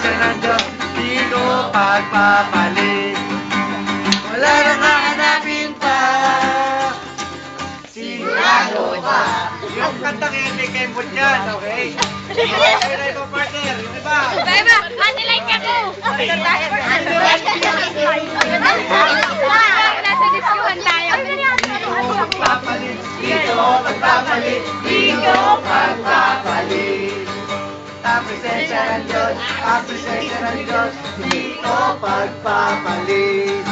pasensya ng Diyos, di ko pagpapalit. Wala nang hahanapin pa, sigurado ka. Yung kantang yun, may kembot yan, okay? Okay na ito, partner. Yung iba. Iba, anilike ako. Nasa diskuhan tayo. Pagpapalit, di ko pagpapalit, di ko pagpapalit. Ang presensya ng Diyos, ang presensya ng Diyos, di ko pagpapalit.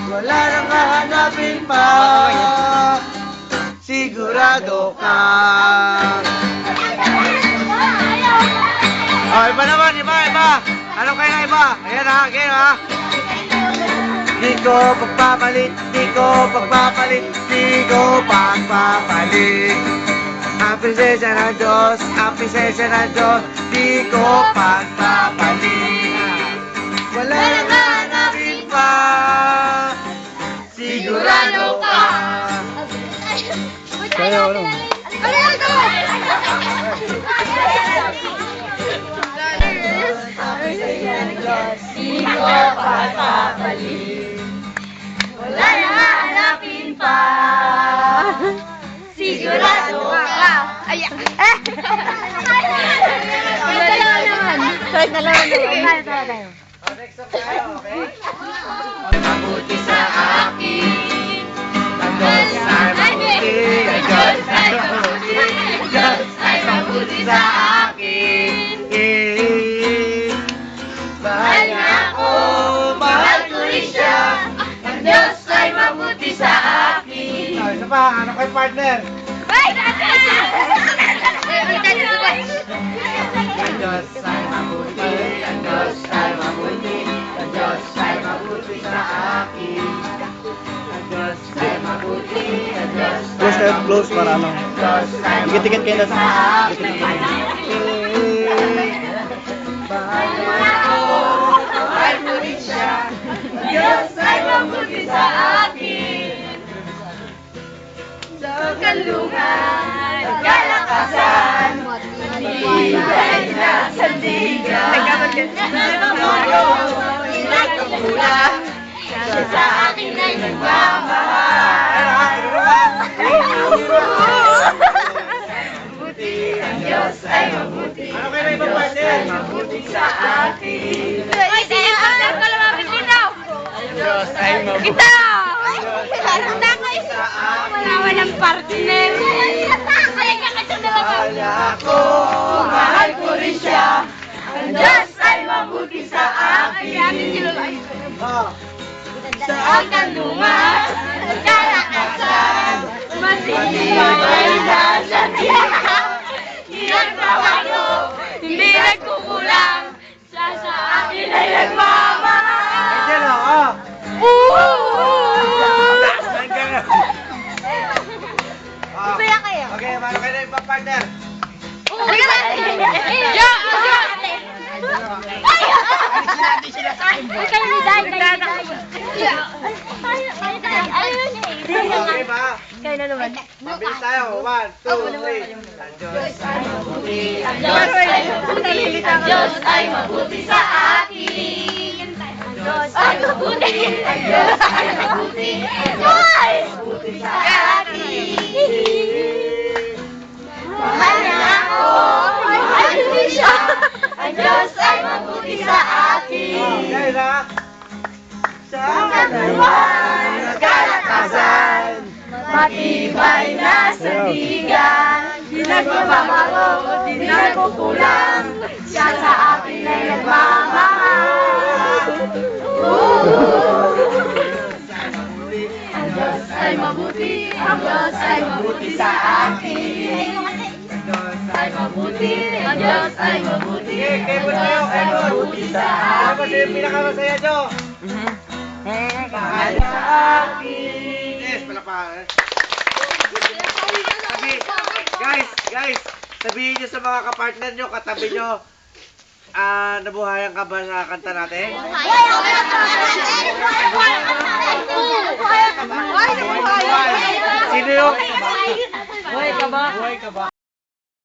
Wala nang hahanapin pa, sigurado ka. Oh, iba naman, iba. Ano kayo na iba? Ayan ha, again ha. Di ko pagpapalit, di ko pagpapalit, di ko pagpapalit. Ang presensya ng Diyos, ang presensya ng Diyos, di ko pagpapalit. Wala nang hahanapin pa, sigurado ka. Kaya ano? Di ko pagpapalit. Wala na hahanapin pa, sigurado ka. Ayan. Dalawa naman. Sorry, dalawa naman. Tayo. Next up tayo, okay? Mabuti sa akin, ang Diyos ay mabuti, ang Diyos ay mabuti, ang Diyos ay mabuti sa akin. Mahal niya ako, mahal ko rin siya, ang Diyos ay mabuti sa akin. Isa pa, ano kay partner? Ang Diyos ay mabuti, ang Diyos ay mabuti, ang Diyos ay mabuti sa akin. Ang Diyos ay mabuti, ang Diyos ay Close kayo, close para ano. Tikit-tikit kayo na sa Mahal niya ako, mahal ko rin siya, ang Diyos ay mabuti sa akin. Sa kalungan, kalakasan, ibigay na sandigan. Nagkakulang, siya sa akin ay nagmamahal. Mabuti, ang Diyos ay mabuti. Ano kayo na ibang partner? Mabuti sa akin. Ay, sige, partner ko lumapit dito. Ang Diyos ay mabuti. Ito! Handa ko wala walang partner. Kaya ka kasi dalawa. Mahal niya ako, mahal ko rin siya. Ang Diyos ay mabuti sa akin. Sa kanlungan, kalakasan, matibay na sandigan. Hindi nagbabago, hindi nagkukulang, siya sa akin ay nagmamahal. Ayan o, Kaya kayo. Okay, paano kayo na ibang partner? Okay ba? Kayo na naman. Mabilis tayo. 1, 2, 3. Ang Diyos ay mabuti. Ang Diyos ay mabuti, ang Diyos ay mabuti sa akin. Ang Diyos ay mabuti, ang Diyos ay mabuti, ang Diyos ay mabuti sa akin. Mahal niya ako, mahal ko rin siya, ang Diyos ay mabuti sa akin. Guys ha? Sa Katawan, kalakasan, matibay na sandigan, di nagbabago, di nagkukulang, siya sa akin ay nagmamahal. Ang Diyos ay mabuti, ang Diyos ay mabuti sa akin. Ang Diyos ay mabuti, ang Diyos ay mabuti, Kayo ang tayo, Diyos ay mabuti sa Ano kasi yung akin. pinakamasaya nyo? Mahal sa akin. Yes, palakpakan. Guys, sabihin nyo sa mga kapartner nyo, katabi nyo, nabuhayan ka ba sa kanta natin? Sino yung? Buhay ka ba?